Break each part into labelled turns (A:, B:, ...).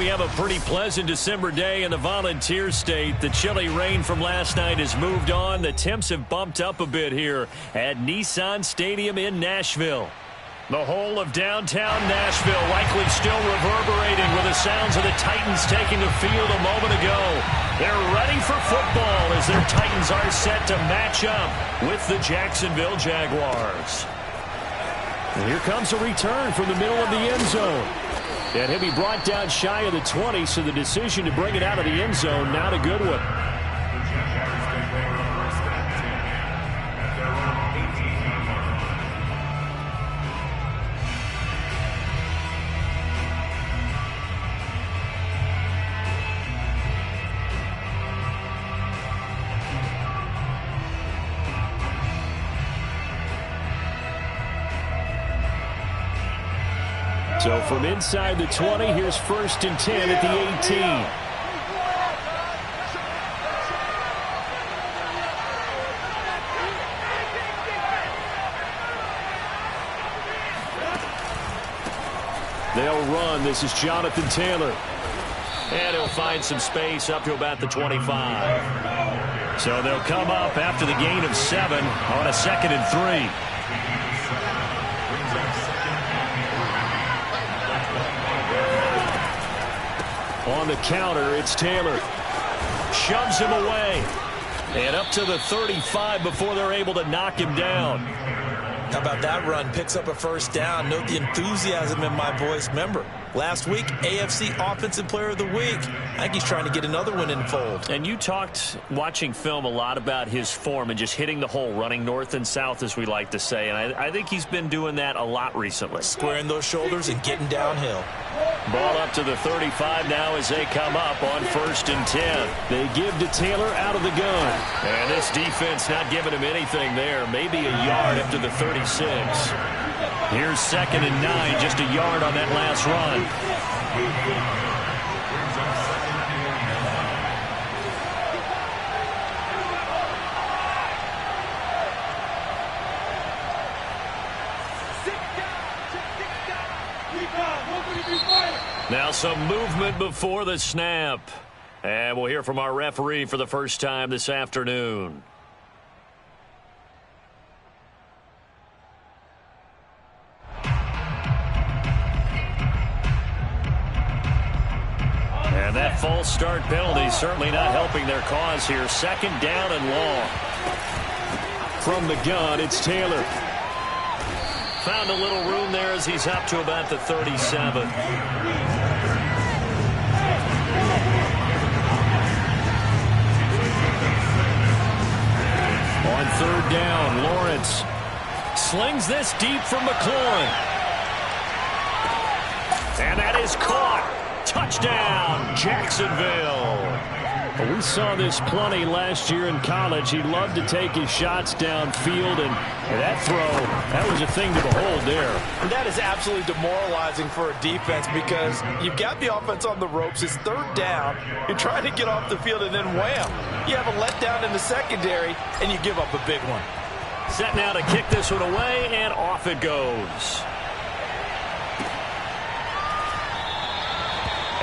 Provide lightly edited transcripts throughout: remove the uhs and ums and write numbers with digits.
A: we have a pretty pleasant December day in the Volunteer State. The chilly rain from last night has moved on. The temps have bumped up a bit here at Nissan Stadium in Nashville. The whole of downtown Nashville likely still reverberating with the sounds of the Titans taking the field a moment ago. They're ready for football as their Titans are set to match up with the Jacksonville Jaguars. And here comes a return from the middle of the end zone. And he'll be brought down shy of the 20, so the decision to bring it out of the end zone, not a good one. So from inside the 20, here's 1st and 10 at the 18. They'll run. This is Jonathan Taylor. And he'll find some space up to about the 25. So they'll come up after the gain of 7 on a 2nd and 3. On the counter, it's Taylor. Shoves him away. And up to the 35 before they're able to knock him down.
B: How about that run? Picks up a 1st down. Note the enthusiasm in my voice. Remember, last week, AFC Offensive Player of the Week. I think he's trying to get another one in the fold.
A: And you talked, watching film, a lot about his form and just hitting the hole, running north and south, as we like to say. And I think he's been doing that a lot recently.
B: Squaring those shoulders and getting downhill.
A: Ball up to the 35 now as they come up on 1st and 10. They give to Taylor out of the gun. And this defense not giving him anything there. Maybe a yard up to the 36. Here's 2nd and 9, just a yard on that last run. Now some movement before the snap. And we'll hear from our referee for the first time this afternoon. And that false start penalty certainly not helping their cause here. 2nd down and long. From the gun, it's Taylor. Found a little room there as he's up to about the 37. On 3rd down, Lawrence slings this deep from McLaurin. And that is caught. Touchdown, Jacksonville. We saw this plenty last year in college. He loved to take his shots downfield, and that throw, that was a thing to behold there.
B: And that is absolutely demoralizing for a defense because you've got the offense on the ropes. It's 3rd down. You're trying to get off the field, and then wham, you have a letdown in the secondary, and you give up a big one.
A: Set now to kick this one away, and off it goes.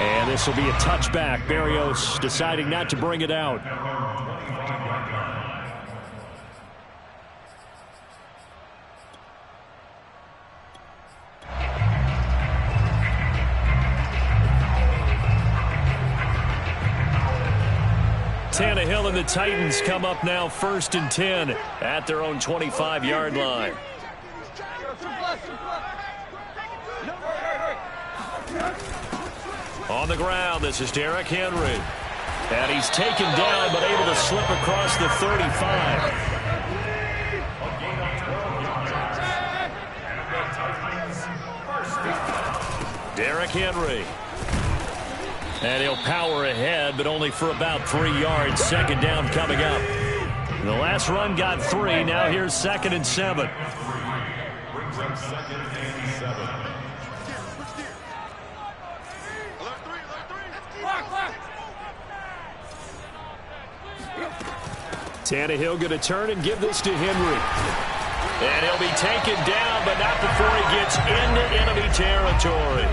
A: And this will be a touchback. Berrios deciding not to bring it out. Tannehill and the Titans come up now 1st and 10 at their own 25-yard line. On the ground, this is Derrick Henry. And he's taken down, but able to slip across the 35. Derrick Henry. And he'll power ahead, but only for about 3 yards. 2nd down coming up. The last run got 3. Now here's 2nd and 7. Tannehill going to turn and give this to Henry. And he'll be taken down, but not before he gets into enemy territory.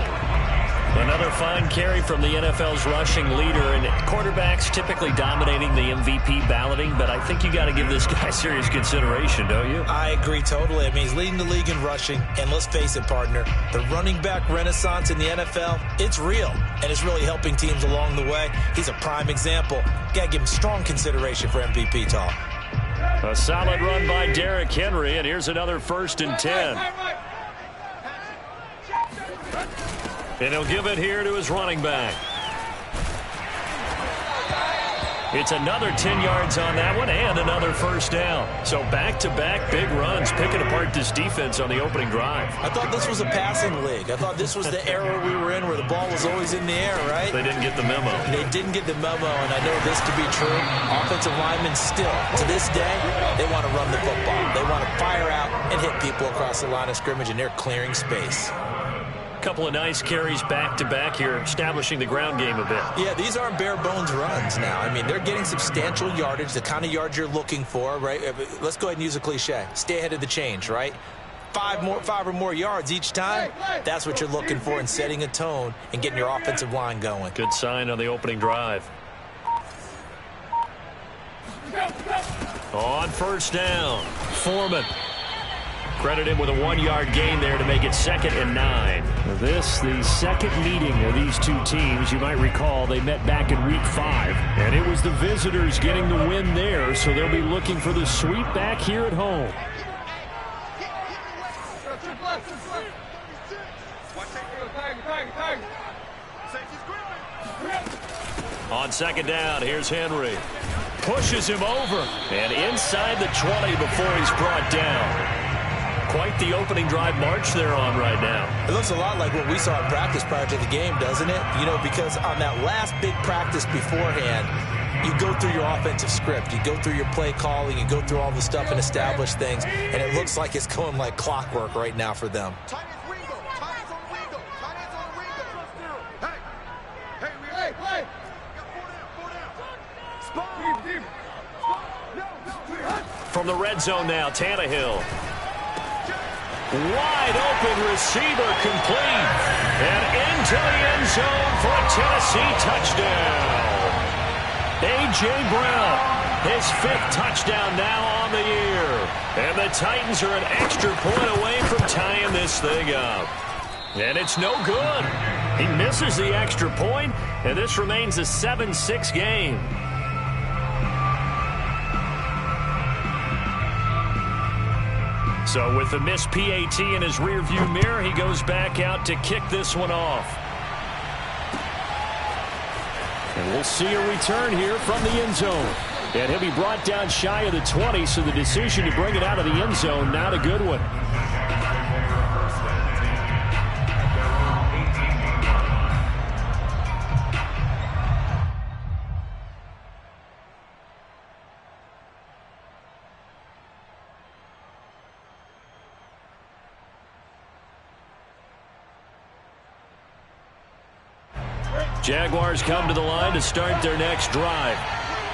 A: Another fine carry from the NFL's rushing leader, and quarterbacks typically dominating the MVP balloting, but I think you got to give this guy serious consideration, don't you?
B: I agree totally. I mean, he's leading the league in rushing, and let's face it, partner, the running back renaissance in the NFL, it's real, and it's really helping teams along the way. He's a prime example. Got to give him strong consideration for MVP talk.
A: A solid run by Derrick Henry, and here's another 1st and 10. And he'll give it here to his running back. It's another 10 yards on that one and another 1st down. So back-to-back big runs, picking apart this defense on the opening drive.
B: I thought this was a passing league. I thought this was the era we were in where the ball was always in the air, right?
A: They didn't get the memo.
B: They didn't get the memo, and I know this to be true. Offensive linemen still, to this day, they want to run the football. They want to fire out and hit people across the line of scrimmage, and they're clearing space.
A: Couple of nice carries back-to-back here, establishing the ground game a bit.
B: Yeah, these aren't bare-bones runs now. I mean, they're getting substantial yardage, the kind of yards you're looking for, right? Let's go ahead and use a cliche. Stay ahead of the change, right? 5 or more yards each time, that's what you're looking for in setting a tone and getting your offensive line going.
A: Good sign on the opening drive. On 1st down, Foreman. Credit him with a 1-yard gain there to make it 2nd and 9. This, the second meeting of these two teams. You might recall they met back in Week 5. And it was the visitors getting the win there, so they'll be looking for the sweep back here at home. On 2nd down, here's Henry. Pushes him over. And inside the 20 before he's brought down. Quite the opening drive march they're on right now.
B: It looks a lot like what we saw in practice prior to the game, doesn't it? You know, because on that last big practice beforehand, you go through your offensive script. You go through your play calling. You go through all the stuff and establish things. And it looks like it's going like clockwork right now for them.
A: From the red zone now, Tannehill. Wide open receiver complete. And into the end zone for a Tennessee touchdown. A.J. Brown, his 5th touchdown now on the year. And the Titans are an extra point away from tying this thing up. And it's no good. He misses the extra point, and this remains a 7-6 game. So with the missed PAT in his rearview mirror, he goes back out to kick this one off. And we'll see a return here from the end zone. And he'll be brought down shy of the 20, so the decision to bring it out of the end zone, not a good one. Jaguars come to the line to start their next drive.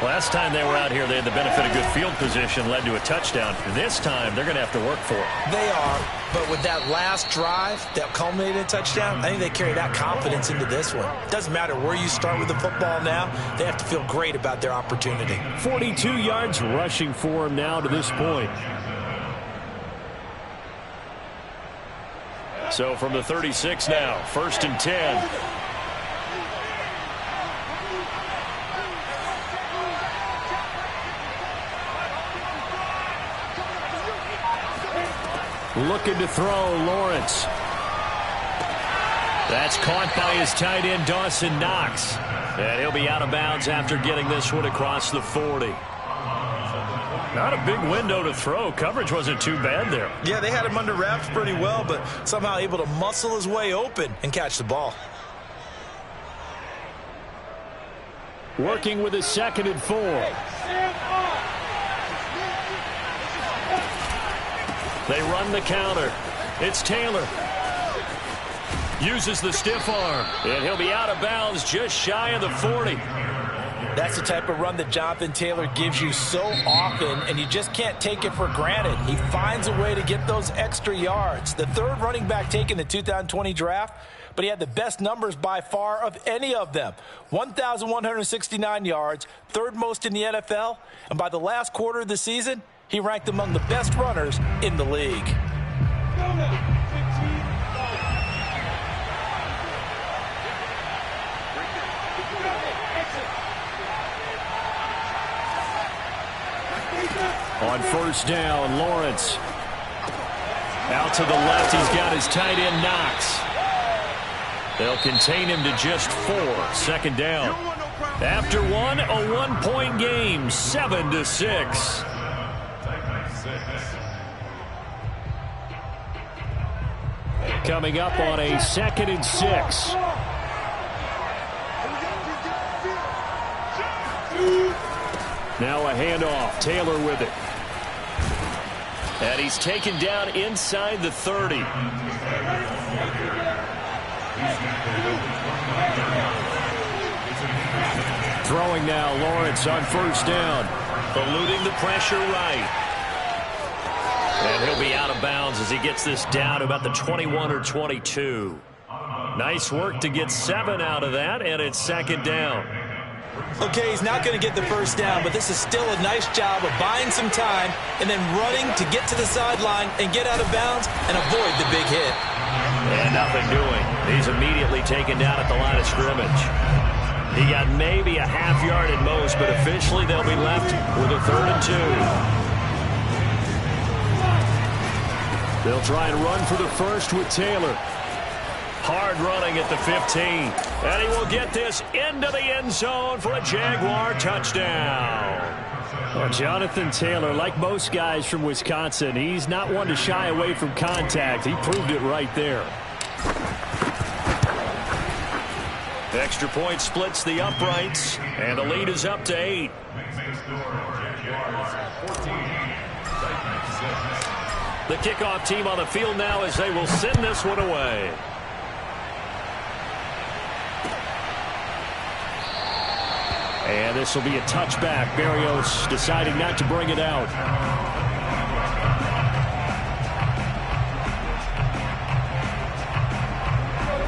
A: Last time they were out here, they had the benefit of good field position, led to a touchdown. This time, they're going to have to work for it.
B: They are, but with that last drive that culminated in a touchdown, I think they carry that confidence into this one. Doesn't matter where you start with the football now, they have to feel great about their opportunity.
A: 42 yards rushing for him now to this point. So from the 36 now, 1st and 10. Looking to throw, Lawrence. That's caught by his tight end, Dawson Knox. And he'll be out of bounds after getting this one across the 40. Not a big window to throw. Coverage wasn't too bad there.
B: Yeah, they had him under wraps pretty well, but somehow able to muscle his way open and catch the ball.
A: Working with his 2nd and 4. They run the counter. It's Taylor. Uses the stiff arm. And he'll be out of bounds just shy of the 40.
B: That's the type of run that Jonathan Taylor gives you so often, and you just can't take it for granted. He finds a way to get those extra yards. The 3rd running back taken in the 2020 draft, but he had the best numbers by far of any of them. 1,169 yards, third most in the NFL, and by the last quarter of the season, he ranked among the best runners in the league.
A: On first down, Lawrence. Out to the left, he's got his tight end, Knox. They'll contain him to just 4. Second down. After one, a one-point game, 7-6. Coming up on a 2nd and 6. Now a handoff. Taylor with it. And he's taken down inside the 30. Throwing now, Lawrence on first down. Eluding the pressure right. And he'll be out of bounds as he gets this down to about the 21 or 22. Nice work to get 7 out of that, and it's 2nd down.
B: Okay, he's not going to get the first down, but this is still a nice job of buying some time and then running to get to the sideline and get out of bounds and avoid the big hit.
A: And nothing doing. He's immediately taken down at the line of scrimmage. He got maybe a half yard at most, but officially they'll be left with a 3rd and 2. They'll try and run for the first with Taylor. Hard running at the 15. And he will get this into the end zone for a Jaguar touchdown. Well, Jonathan Taylor, like most guys from Wisconsin, he's not one to shy away from contact. He proved it right there. Extra point splits the uprights, and the lead is up to 8. The kickoff team on the field now as they will send this one away. And this will be a touchback. Berrios deciding not to bring it out.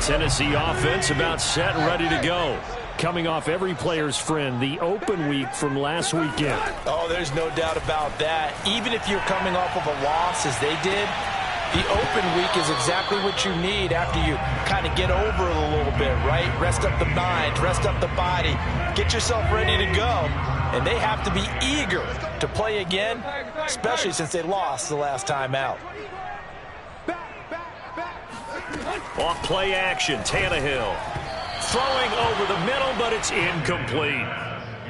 A: Tennessee offense about set and ready to go. Coming off every player's friend, the open week from last weekend.
B: Oh, there's no doubt about that. Even if you're coming off of a loss as they did, the open week is exactly what you need after you kind of get over it a little bit, right? Rest up the mind, rest up the body, get yourself ready to go. And they have to be eager to play again, especially since they lost the last time out.
A: Off play action, Tannehill. Throwing over the middle, but it's incomplete.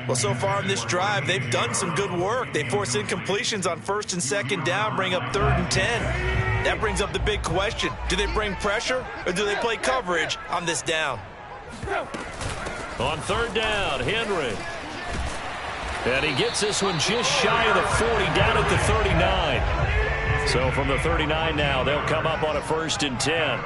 B: Well, so far in this drive, they've done some good work. They force incompletions on 1st and 2nd down, bring up 3rd and 10. That brings up the big question. Do they bring pressure or do they play coverage on this down?
A: On 3rd down, Henry. And he gets this one just shy of the 40, down at the 39. So from the 39 now, they'll come up on a 1st and 10.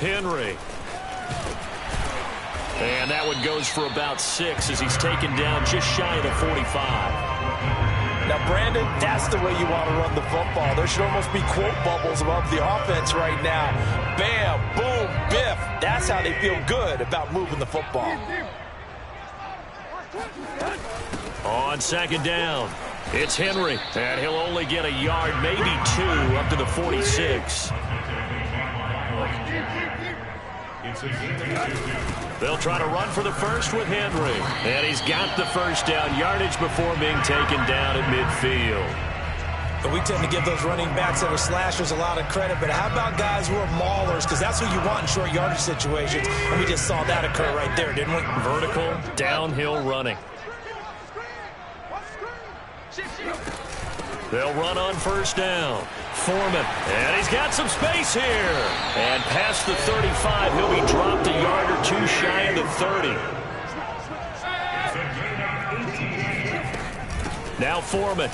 A: Henry. And that one goes for about 6 as he's taken down just shy of the 45.
B: Now, Brandon, that's the way you want to run the football. There should almost be quote bubbles above the offense right now. Bam, boom, biff. That's how they feel good about moving the football.
A: On 2nd down, it's Henry. And he'll only get a yard, maybe 2, up to the 46. They'll try to run for the first with Henry. And he's got the first down, yardage before being taken down at midfield.
B: And we tend to give those running backs that are slashers a lot of credit, but how about guys who are maulers? Because that's who you want in short yardage situations. And we just saw that occur right there, didn't we?
A: Vertical, downhill running. They'll run on 1st down. Foreman, and he's got some space here. And past the 35, he'll be dropped a yard or 2 shy of the 30. Now Foreman.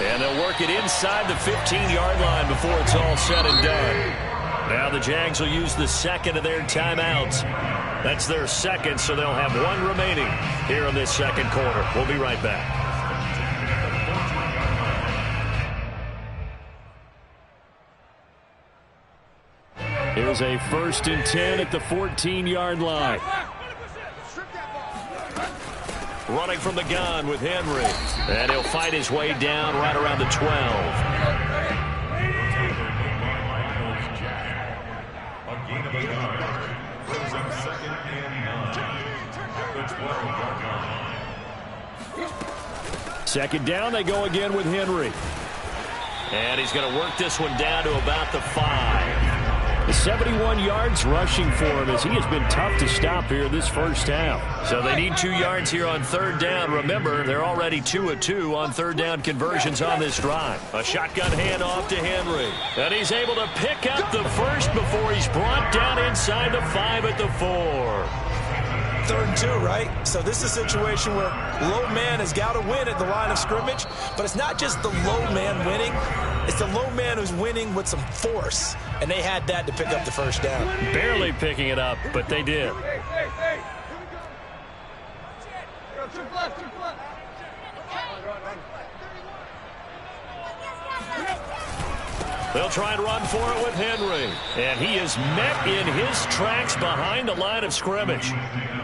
A: And they'll work it inside the 15-yard line before it's all said and done. Now the Jags will use the second of their timeouts. That's their second, so they'll have one remaining here in this second quarter. We'll be right back. Here's a 1st and 10 at the 14-yard line. Running from the gun with Henry. And he'll fight his way down right around the 12. Second down, they go again with Henry. And he's going to work this one down to about the 5. 71 yards rushing for him as he has been tough to stop here this first half. So they need 2 yards here on 3rd down. Remember, they're already 2 of 2 on 3rd down conversions on this drive. A shotgun handoff to Henry. And he's able to pick up the first before he's brought down inside the 5 at the 4.
B: 3rd and 2, right? So this is a situation where low man has got to win at the line of scrimmage, but it's not just the low man winning. It's the low man who's winning with some force, and they had that to pick up the first down.
A: Barely picking it up, but they did. They'll try and run for it with Henry. And he is met in his tracks behind the line of scrimmage.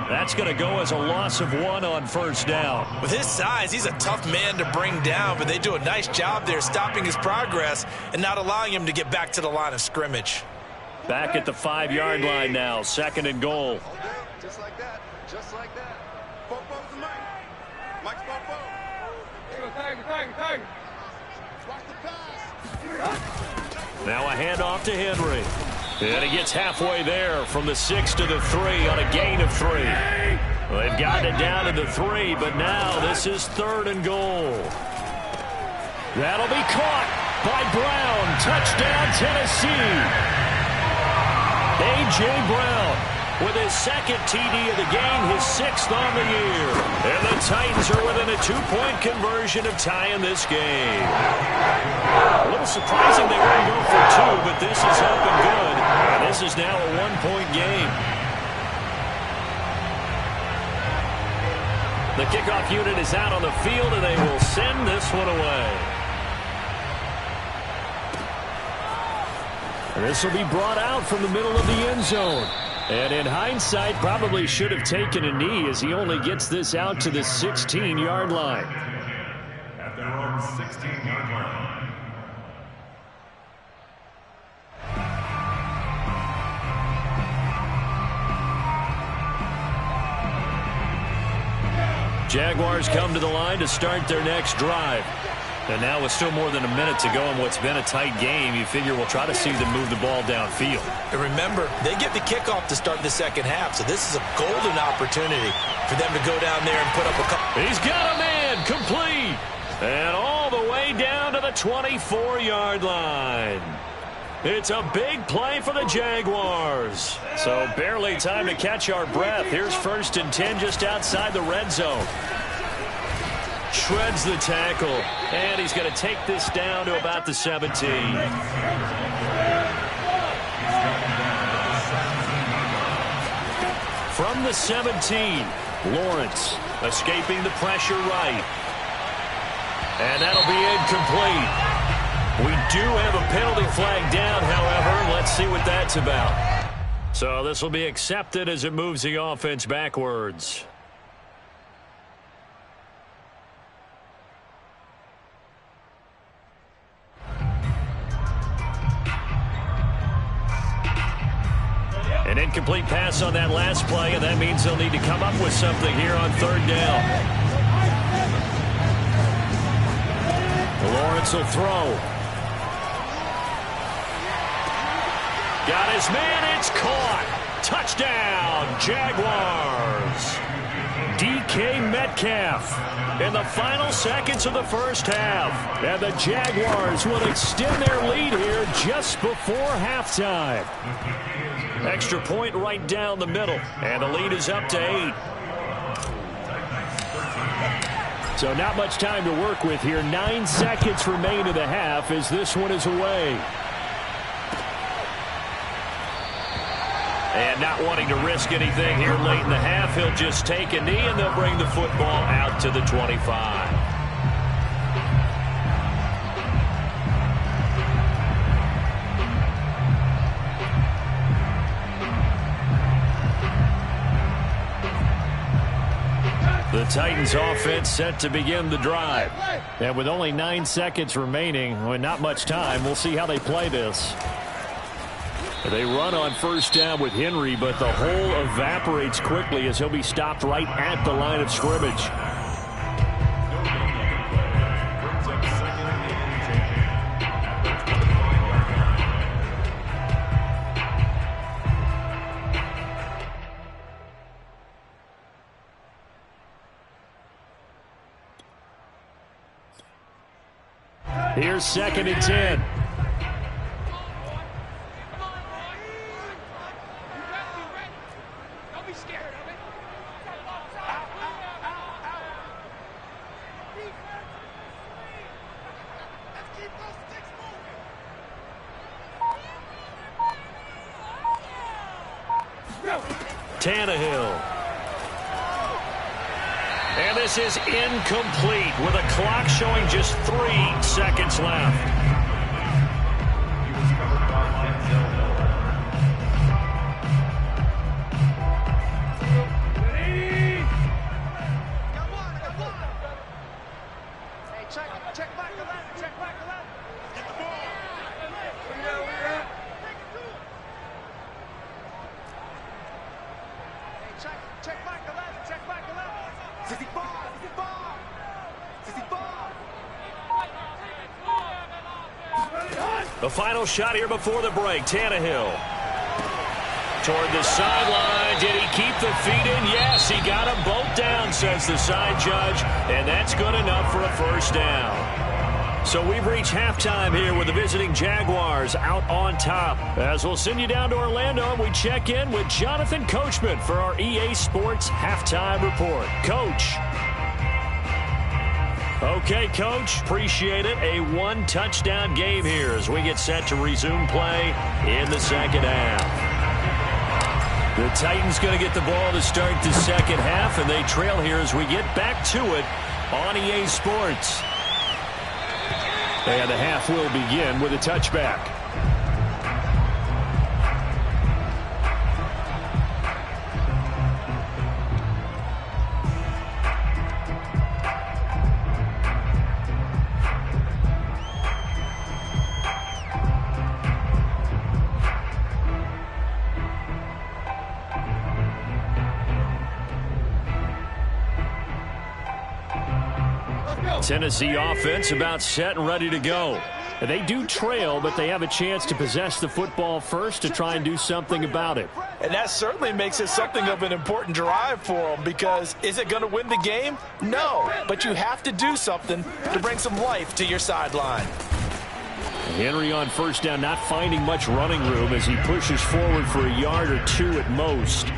A: That's going to go as a loss of 1 on 1st down.
B: With his size, he's a tough man to bring down, but they do a nice job there stopping his progress and not allowing him to get back to the line of scrimmage.
A: Back at the 5-yard line now, 2nd and goal.
C: Just like that. Just like that. Popo's the Mike. Mike's Popo. Tiger. Watch the pass.
A: Now a handoff to Henry. And he gets halfway there from the 6 to the 3 on a gain of 3. Well, they've gotten it down to the 3, but now this is 3rd and goal. That'll be caught by Brown. Touchdown, Tennessee. A.J. Brown with his 2nd TD of the game, his 6th on the year. And the Titans are within a 2-point conversion of tying this game. A little surprising they wouldn't go for 2, but this is up and good. And this is now a 1-point game. The kickoff unit is out on the field, and they will send this one away. And this will be brought out from the middle of the end zone. And in hindsight, probably should have taken a knee as he only gets this out to the 16-yard line.
D: At their own 16-yard line.
A: Jaguars come to the line to start their next drive. And now with still more than a minute to go in what's been a tight game, you figure we'll try to see them move the ball downfield.
B: And remember, they get the kickoff to start the second half, so this is a golden opportunity for them to go down there and put up a couple.
A: He's got a man, complete. And all the way down to the 24-yard line. It's a big play for the Jaguars. So barely time to catch our breath. Here's 1st and 10 just outside the red zone. Shreds the tackle, and he's going to take this down to about the 17. From the 17, Lawrence escaping the pressure right. And that'll be incomplete. We do have a penalty flag down, however. Let's see what that's about. So this will be accepted as it moves the offense backwards. An incomplete pass on that last play, and that means they'll need to come up with something here on 3rd down. Lawrence will throw. Got his man, it's caught. Touchdown, Jaguars. DK Metcalf in the final seconds of the first half. And the Jaguars will extend their lead here just before halftime. Extra point right down the middle, and the lead is up to 8. So not much time to work with here. 9 seconds remain in the half as this one is away. And not wanting to risk anything here late in the half, he'll just take a knee, and they'll bring the football out to the 25. The Titans offense set to begin the drive. And with only 9 seconds remaining, not much time, we'll see how they play this. They run on first down with Henry, but the hole evaporates quickly as he'll be stopped right at the line of scrimmage. Here's 2nd and 10. Tannehill. And this is incomplete with a clock showing just 3 seconds left.
D: He was covered by Denzel
C: Hey, check back the left, check back the left. Get the ball. Hey, check back the left, check back the left. 65, 65, 65.
A: The final shot here before the break. Tannehill toward the sideline. Did he keep the feet in? Yes, he got them both down, says the side judge, and that's good enough for a first down. So we've reached halftime here with the visiting Jaguars out on top. As we'll send you down to Orlando, we check in with Jonathan Coachman for our EA Sports Halftime Report. Coach. Okay, Coach, appreciate it. A 1-touchdown game here as we get set to resume play in the second half. The Titans going to get the ball to start the second half, and they trail here as we get back to it on EA Sports. And the half will begin with a touchback. Tennessee offense about set and ready to go. And they do trail, but they have a chance to possess the football first to try and do something about it.
B: And that certainly makes it something of an important drive for them, because is it going to win the game? No, but you have to do something to bring some life to your sideline.
A: Henry on first down, not finding much running room as he pushes forward for a yard or 2 at most.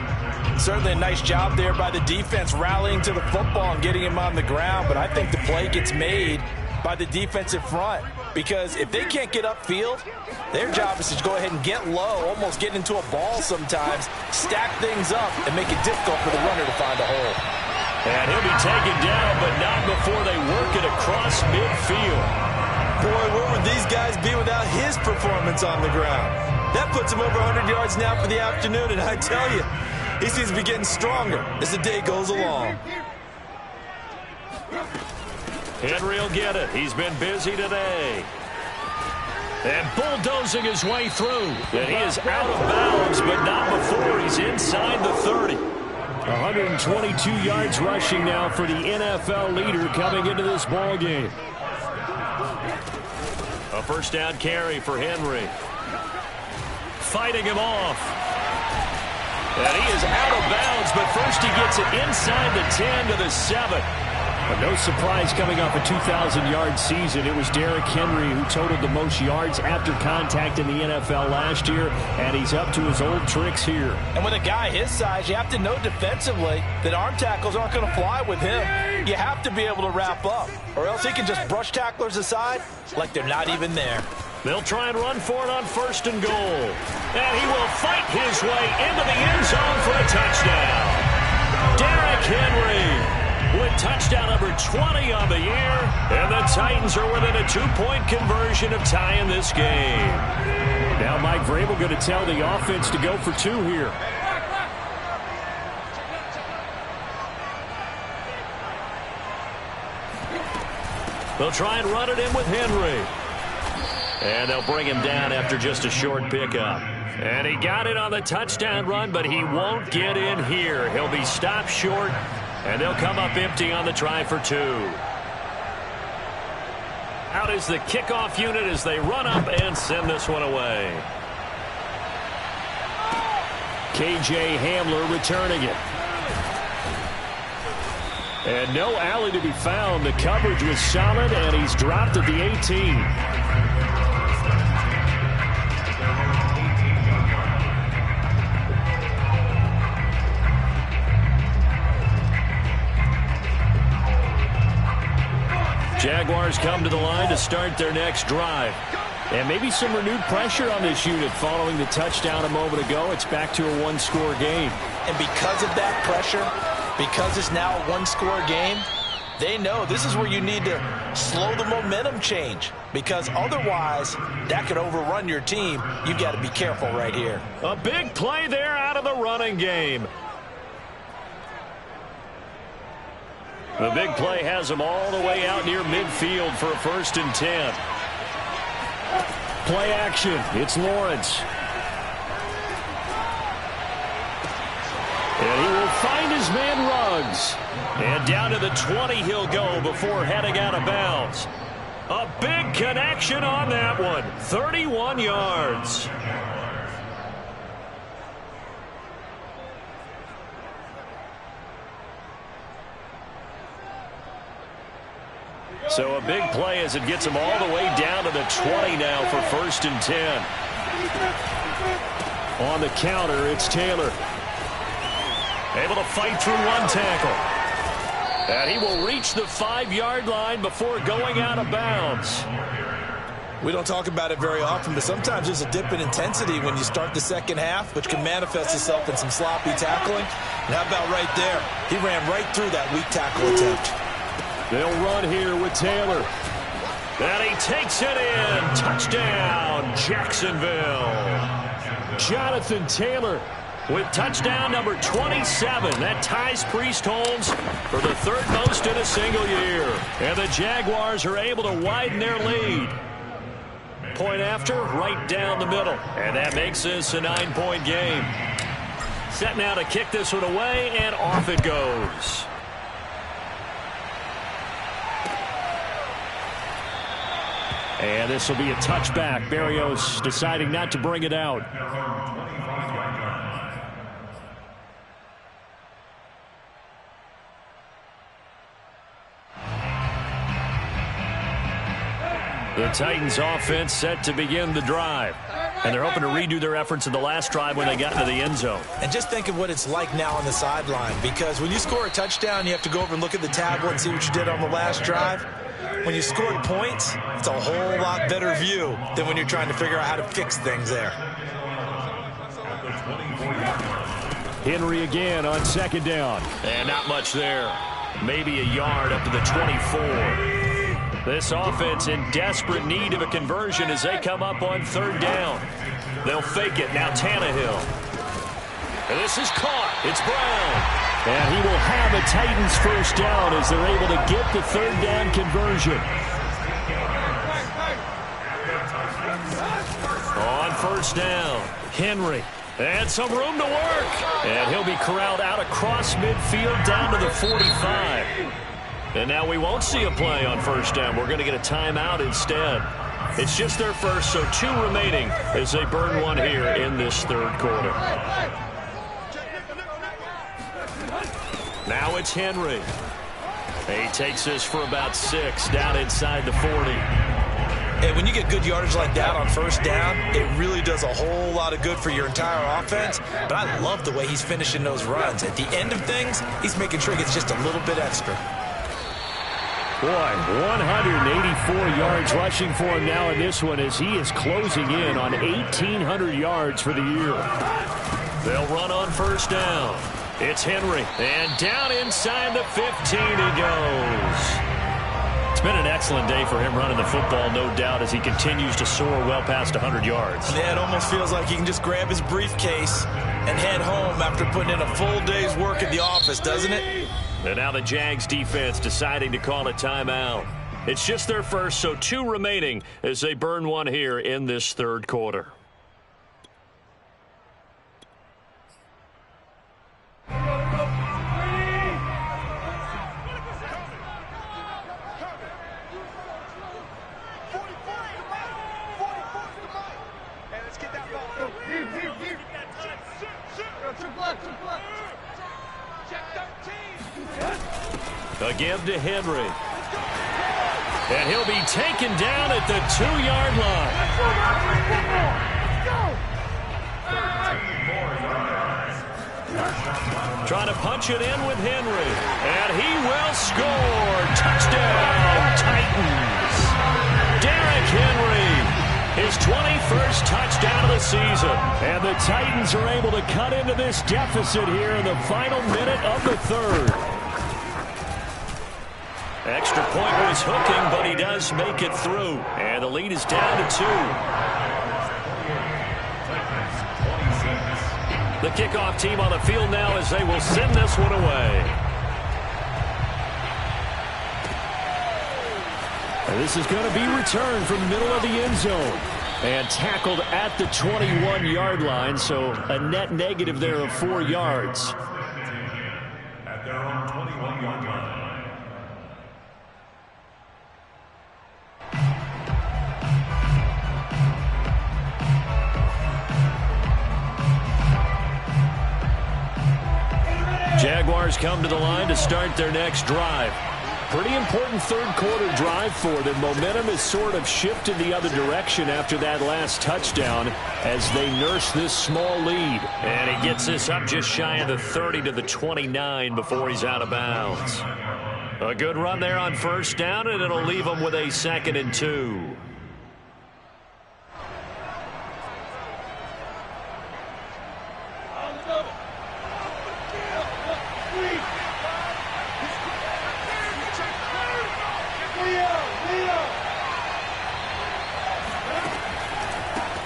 B: Certainly a nice job there by the defense rallying to the football and getting him on the ground, but I think the play gets made by the defensive front, because if they can't get upfield, their job is to go ahead and get low, almost get into a ball sometimes, stack things up, and make it difficult for the runner to find a hole.
A: And he'll be taken down, but not before they work it across midfield.
B: Boy, where would these guys be without his performance on the ground? That puts him over 100 yards now for the afternoon, and I tell you, he seems to be getting stronger as the day goes along.
A: Henry will get it. He's been busy today. And bulldozing his way through. And he is out of bounds, but not before he's inside the 30. 122 yards rushing now for the NFL leader coming into this ball game. A first down carry for Henry. Fighting him off. And he is out of bounds, but first he gets it inside the 10 to the 7. But no surprise coming off a 2,000-yard season. It was Derrick Henry who totaled the most yards after contact in the NFL last year, and he's up to his old tricks here.
B: And with a guy his size, you have to know defensively that arm tackles aren't going to fly with him. You have to be able to wrap up, or else he can just brush tacklers aside like they're not even there.
A: They'll try and run for it on 1st and goal. And he will fight his way into the end zone for a touchdown. Derrick Henry with touchdown number 20 on the year. And the Titans are within a 2-point conversion of tying this game. Now Mike Vrabel going to tell the offense to go for 2 here. They'll try and run it in with Henry. And they'll bring him down after just a short pickup. And he got it on the touchdown run, but he won't get in here. He'll be stopped short, and they'll come up empty on the try for 2. Out is the kickoff unit as they run up and send this one away. KJ Hamler returning it. And no alley to be found. The coverage was solid, and he's dropped at the 18. Jaguars come to the line to start their next drive. And maybe some renewed pressure on this unit following the touchdown a moment ago. It's back to a 1-score game.
B: And because of that pressure, because it's now a 1-score game, they know this is where you need to slow the momentum change. Because otherwise, that could overrun your team. You've got to be careful right here.
A: A big play there out of the running game. The big play has him all the way out near midfield for a 1st and 10. Play action. It's Lawrence. And he will find his man Ruggs. And down to the 20 he'll go before heading out of bounds. A big connection on that one. 31 yards. So a big play as it gets him all the way down to the 20 now for 1st and 10. On the counter, it's Taylor. Able to fight through one tackle. And he will reach the 5-yard line before going out of bounds.
B: We don't talk about it very often, but sometimes there's a dip in intensity when you start the second half, which can manifest itself in some sloppy tackling. And how about right there? He ran right through that weak tackle attempt.
A: They'll run here with Taylor. And he takes it in. Touchdown, Jacksonville. Jonathan Taylor with touchdown number 27. That ties Priest Holmes for the 3rd most in a single year. And the Jaguars are able to widen their lead. Point after, right down the middle. And that makes this a 9-point game. Set now to kick this one away, and off it goes. And this will be a touchback. Berrios deciding not to bring it out. The Titans offense set to begin the drive. And they're hoping to redo their efforts in the last drive when they got into the end zone.
B: And just think of what it's like now on the sideline. Because when you score a touchdown, you have to go over and look at the tablet and see what you did on the last drive. When you scored points, it's a whole lot better view than when you're trying to figure out how to fix things there.
A: Henry again on 2nd down. And not much there. Maybe a yard up to the 24. This offense in desperate need of a conversion as they come up on 3rd down. They'll fake it. Now Tannehill. And this is caught. It's Brown. And he will have a Titans 1st down as they're able to get the 3rd down conversion. On 1st down, Henry. And some room to work. And he'll be corralled out across midfield down to the 45. And now we won't see a play on 1st down. We're going to get a timeout instead. It's just their first, so 2 remaining as they burn one here in this 3rd quarter. Now it's Henry. He takes this for about 6 down inside the 40.
B: And when you get good yardage like that on 1st down, it really does a whole lot of good for your entire offense. But I love the way he's finishing those runs. At the end of things, he's making sure he gets just a little bit extra.
A: Boy, 184 yards rushing for him now in this one as he is closing in on 1,800 yards for the year. They'll run on first down. It's Henry, and down inside the 15 he goes. It's been an excellent day for him running the football, no doubt, as he continues to soar well past 100 yards.
B: Yeah, it almost feels like he can just grab his briefcase and head home after putting in a full day's work at the office, doesn't it?
A: And now the Jags defense deciding to call a timeout. It's just their first, so 2 remaining as they burn one here in this third quarter. A give to Henry. And he'll be taken down at the 2-yard line. Trying to punch it in with Henry. And he will score. Touchdown, Titans. Derrick Henry, his 21st touchdown of the season. And the Titans are able to cut into this deficit here in the final minute of the third. Extra point was hooking, but he does make it through. And the lead is down to 2. The kickoff team on the field now as they will send this one away. And this is going to be returned from the middle of the end zone. And tackled at the 21-yard line, so a net negative there of 4 yards.
D: At their own 21-yard line.
A: Jaguars come to the line to start their next drive. Pretty important third quarter drive for them. Momentum has sort of shifted the other direction after that last touchdown as they nurse this small lead. And he gets this up just shy of the 30 to the 29 before he's out of bounds. A good run there on first down, and it'll leave him with a 2nd and 2.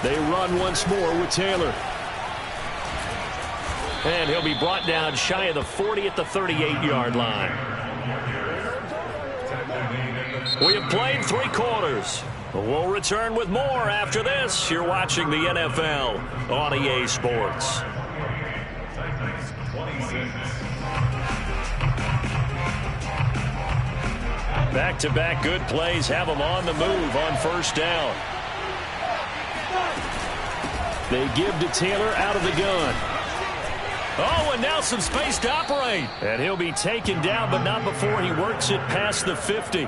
A: They run once more with Taylor. And he'll be brought down shy of the 40 at the 38-yard line. We have played 3 quarters. We'll return with more after this. You're watching the NFL on EA Sports. Back-to-back good plays have them on the move on first down. They give to Taylor out of the gun. Oh, and now some space to operate. And he'll be taken down, but not before he works it past the 50.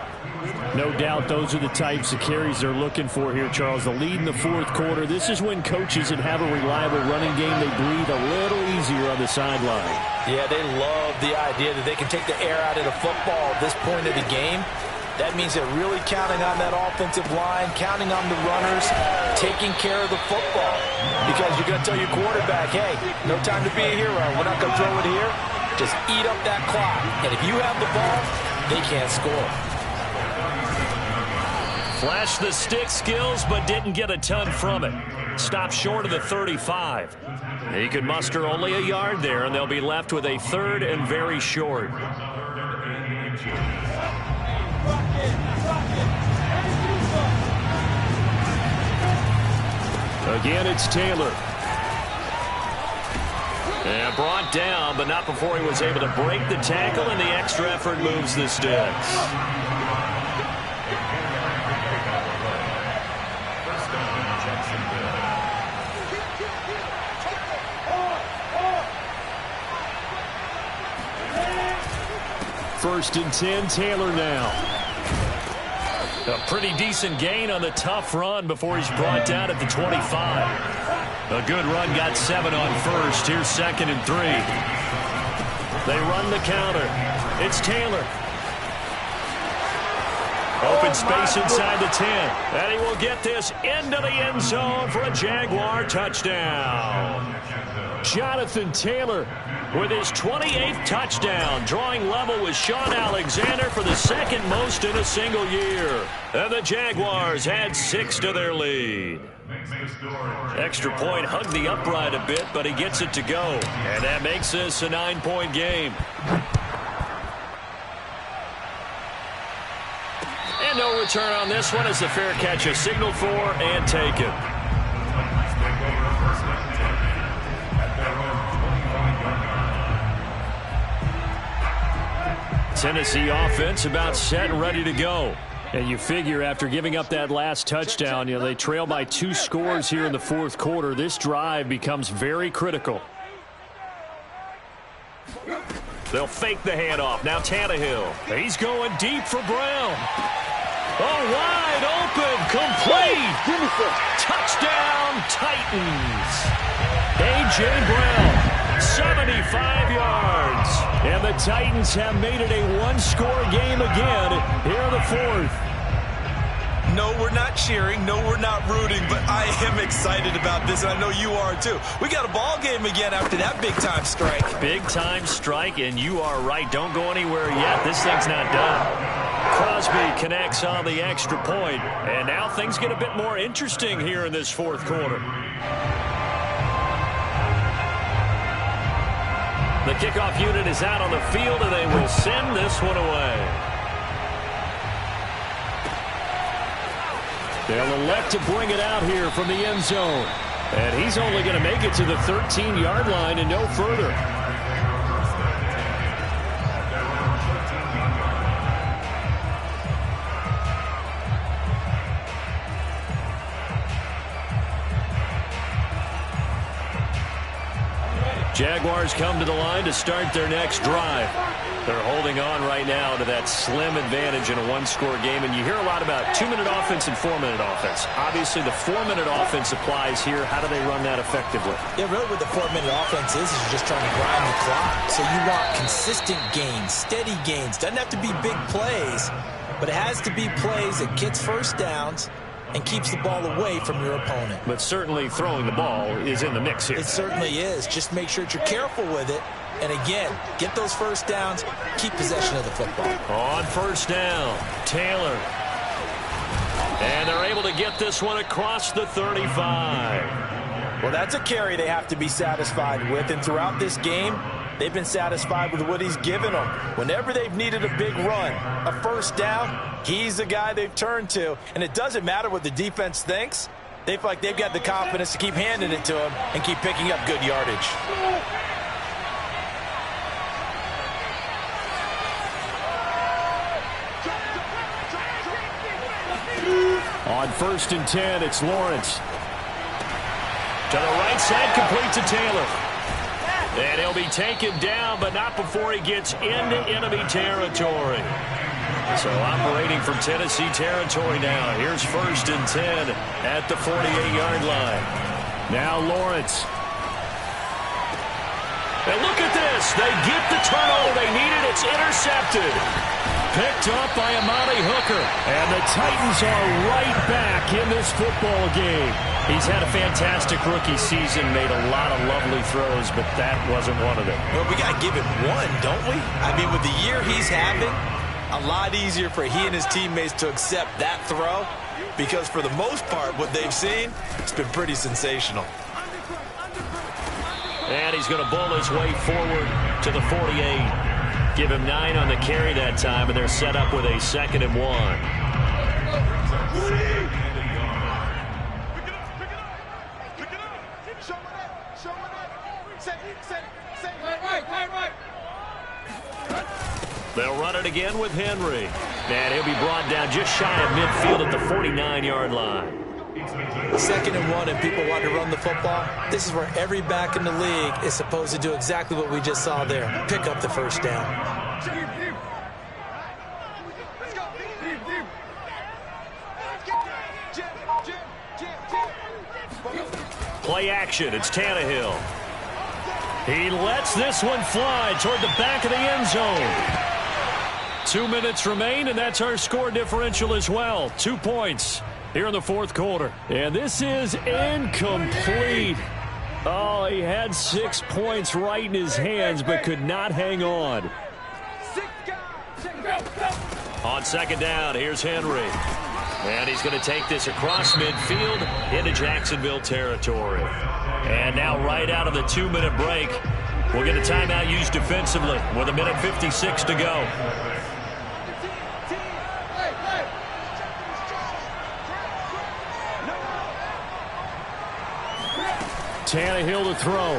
A: No doubt those are the types of carries they're looking for here, Charles. The lead in the fourth quarter. This is when coaches that have a reliable running game, they breathe a little easier on the sideline.
B: Yeah, they love the idea that they can take the air out of the football at this point of the game. That means they're really counting on that offensive line, counting on the runners, taking care of the football. Because you're going to tell your quarterback, hey, no time to be a hero. We're not going to throw it here. Just eat up that clock. And if you have the ball, they can't score.
A: Flashed the stick skills, but didn't get a ton from it. Stopped short of the 35. He could muster only a yard there, and they'll be left with a 3rd and very short. Again, it's Taylor. And brought down, but not before he was able to break the tackle, and the extra effort moves the sticks. First and 10, Taylor now. A pretty decent gain on the tough run before he's brought down at the 25. A good run, got 7 on first. Here's 2nd and 3. They run the counter. It's Taylor. open space inside the 10. And he will get this into the end zone for a Jaguar touchdown. Jonathan Taylor with his 28th touchdown, drawing level with Sean Alexander for the second most in a single year. And the Jaguars add 6 to their lead. Extra point hugged the upright a bit, but he gets it to go. And that makes this a 9-point game. And no return on this one as the fair catch is signaled for and taken. Tennessee offense about set and ready to go. And you figure after giving up that last touchdown, they trail by 2 scores here in the fourth quarter. This drive becomes very critical. They'll fake the handoff. Now Tannehill. He's going deep for Brown. Oh, wide open. Complete. Touchdown, Titans. A.J. Brown, 75 yards. And the Titans have made it a one-score game again here in the fourth.
B: No, we're not cheering. No, we're not rooting. But I am excited about this, and I know you are too. We got a ball game again after that big-time strike.
A: Big-time strike, and you are right. Don't go anywhere yet. This thing's not done. Crosby connects on the extra point, and now things get a bit more interesting here in this fourth quarter. The kickoff unit is out on the field, and they will send this one away. They'll elect to bring it out here from the end zone. And he's only going to make it to the 13-yard line and no further. Jaguars come to the line to start their next drive. They're holding on right now to that slim advantage in a one-score game. And you hear a lot about 2-minute offense and 4-minute offense. Obviously, the 4-minute offense applies here. How do they run that effectively?
B: Yeah, really what the 4-minute offense is just trying to grind the clock. So you want consistent gains, steady gains. Doesn't have to be big plays, but it has to be plays that gets first downs and keeps the ball away from your opponent.
A: But certainly throwing the ball is in the mix here.
B: It certainly is. Just make sure that you're careful with it. And again, get those first downs, keep possession of the football.
A: On first down, Taylor. And they're able to get this one across the 35.
B: Well, that's a carry they have to be satisfied with. And throughout this game, they've been satisfied with what he's given them. Whenever they've needed a big run, a first down, he's the guy they've turned to. And it doesn't matter what the defense thinks. They feel like they've got the confidence to keep handing it to him and keep picking up good yardage.
A: On first and 10, it's Lawrence. To the right side, complete to Taylor. And he'll be taken down, but not before he gets into enemy territory. So operating from Tennessee territory now. Here's first and 10 at the 48-yard line. Now Lawrence. And look at this. They get the turnover they needed. It's intercepted. Picked up by Amani Hooker. And the Titans are right back in this football game. He's had a fantastic rookie season, made a lot of lovely throws, but that wasn't one of them.
B: Well, we got to give it one, don't we? I mean, with the year he's having, a lot easier for he and his teammates to accept that throw because for the most part, what they've seen, it's been pretty sensational.
A: And he's going to bull his way forward to the 48. Give him 9 on the carry that time, and they're set up with a 2nd and 1. They'll run it again with Henry. And he'll be brought down just shy of midfield at the 49-yard line.
B: 2nd and 1 and people want to run the football. This is where every back in the league is supposed to do exactly what we just saw there. Pick up the first down.
A: Play action. It's Tannehill. He lets this one fly toward the back of the end zone. 2 minutes remain, and that's our score differential as well. 2 points here in the fourth quarter. And this is incomplete. Oh, he had 6 points right in his hands, but could not hang on. On second down, here's Henry. And he's going to take this across midfield into Jacksonville territory. And now right out of the 2-minute break, we'll get a timeout used defensively with 1:56 to go. Tannehill to throw.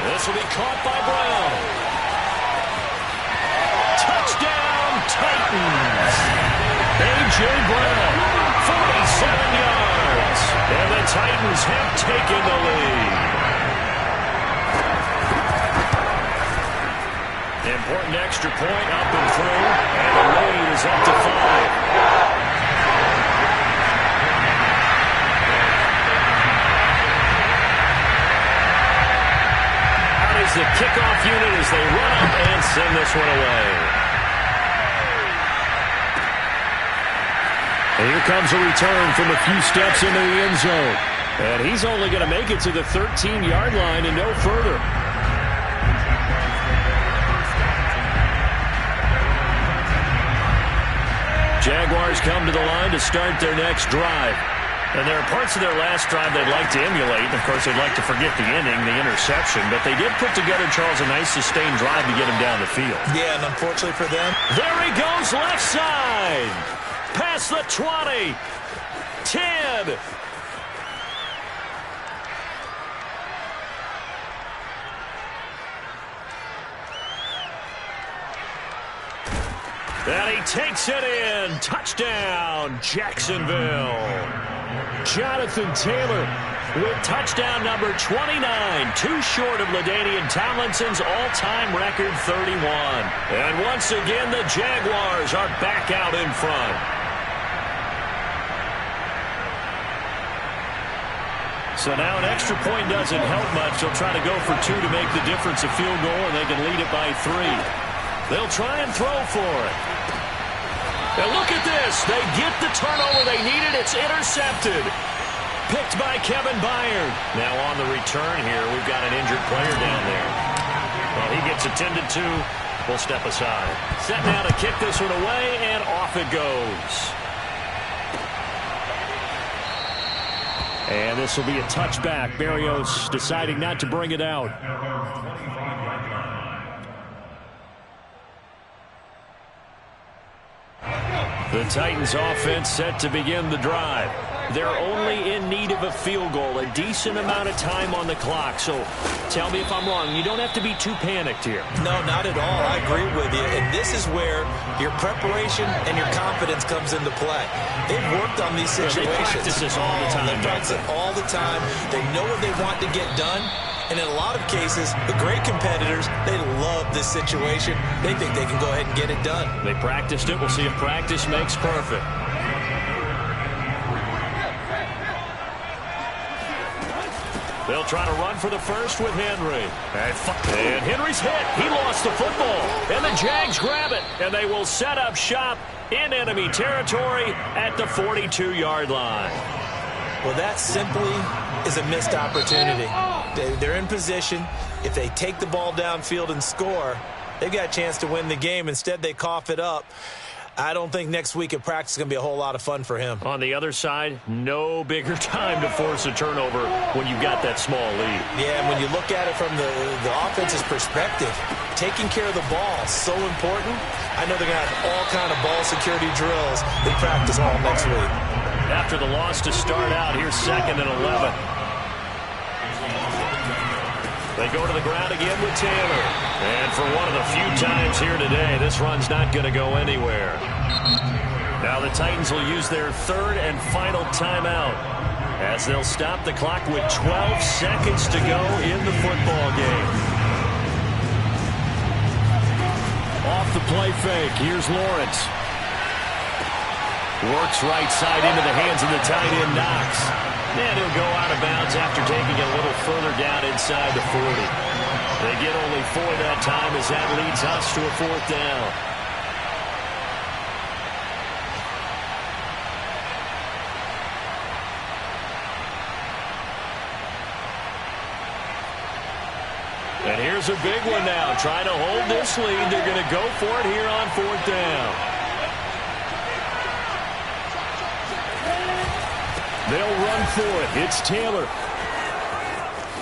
A: This will be caught by Brown. Touchdown, Titans. A.J. Brown, 47 yards. And the Titans have taken the lead. Important extra point up and through. And the lead is up to 5. The kickoff unit as they run up and send this one away. And here comes a return from a few steps into the end zone. And he's only going to make it to the 13-yard line and no further. Jaguars come to the line to start their next drive. And there are parts of their last drive they'd like to emulate. And, of course, they'd like to forget the ending, the interception. But they did put together, Charles, a nice sustained drive to get him down the field.
B: Yeah, and unfortunately for them.
A: There he goes left side. Past the 20. 10. And he takes it in. Touchdown, Jacksonville. Jonathan Taylor with touchdown number 29, too short of LaDainian Tomlinson's all-time record 31. And once again, the Jaguars are back out in front. So now an extra point doesn't help much. They'll try to go for 2 to make the difference a field goal, and they can lead it by 3. They'll try and throw for it. And look at this. They get the turnover they needed. It's intercepted. Picked by Kevin Byard. Now on the return here, we've got an injured player down there. Well, he gets attended to. We'll step aside. Set now to kick this one away, and off it goes. And this will be a touchback. Berrios deciding not to bring it out. The Titans offense set to begin the drive. They're only in need of a field goal, a decent amount of time on the clock. So tell me if I'm wrong. You don't have to be too panicked here.
B: No, not at all. I agree with you. And this is where your preparation and your confidence comes into play. They've worked on these situations.
A: They practice this all the time.
B: They practice it all the time. They know what they want to get done. And in a lot of cases, the great competitors, they love this situation. They think they can go ahead and get it done.
A: They practiced it. We'll see if practice makes perfect. They'll try to run for the first with Henry. And Henry's hit. He lost the football. And the Jags grab it. And they will set up shop in enemy territory at the 42-yard line.
B: Well, that simply is a missed opportunity. They're in position. If they take the ball downfield and score, they've got a chance to win the game. Instead, they cough it up. I don't think next week at practice is going to be a whole lot of fun for him.
A: On the other side, no bigger time to force a turnover when you've got that small lead.
B: Yeah, and when you look at it from the offense's perspective, taking care of the ball is so important. I know they're going to have all kind of ball security drills they practice all next week.
A: After the loss to start out, here's 2nd and 11. They go to the ground again with Taylor. And for one of the few times here today, this run's not going to go anywhere. Now the Titans will use their 3rd and final timeout as they'll stop the clock with 12 seconds to go in the football game. Off the play fake, here's Lawrence. Works right side into the hands of the tight end Knox. And he'll go out of bounds after taking it a little further down inside the 40. They get only 4 that time as that leads us to a 4th down. And here's a big one now. Trying to hold this lead. They're going to go for it here on 4th down. They'll run for it. It's Taylor.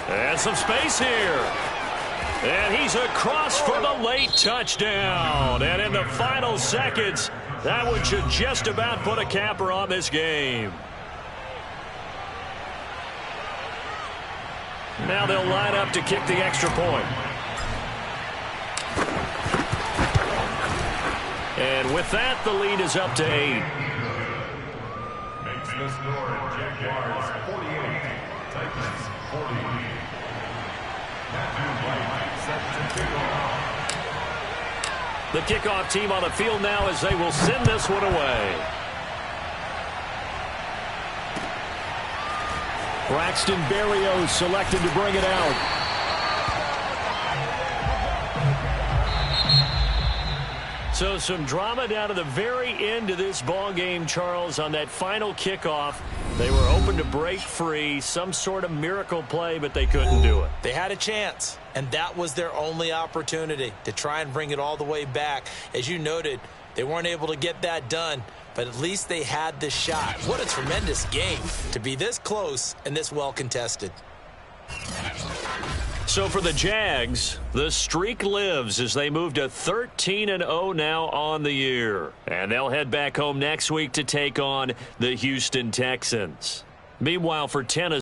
A: And some space here. And he's across for the late touchdown. And in the final seconds, that one should just about put a capper on this game. Now they'll line up to kick the extra point. And with that, the lead is up to 8.
D: Makes the score Jaguars 48, Titans 40. Matthew White set to kick off.
A: The kickoff team on the field now as they will send this one away. Braxton Berrios selected to bring it out. So some drama down to the very end of this ball game, Charles, on that final kickoff. They were open to break free, some sort of miracle play, but they couldn't do it.
B: They had a chance, and that was their only opportunity to try and bring it all the way back. As you noted, they weren't able to get that done, but at least they had the shot. What a tremendous game to be this close and this well contested.
A: So for the Jags, the streak lives as they move to 13-0 now on the year. And they'll head back home next week to take on the Houston Texans. Meanwhile, for Tennessee,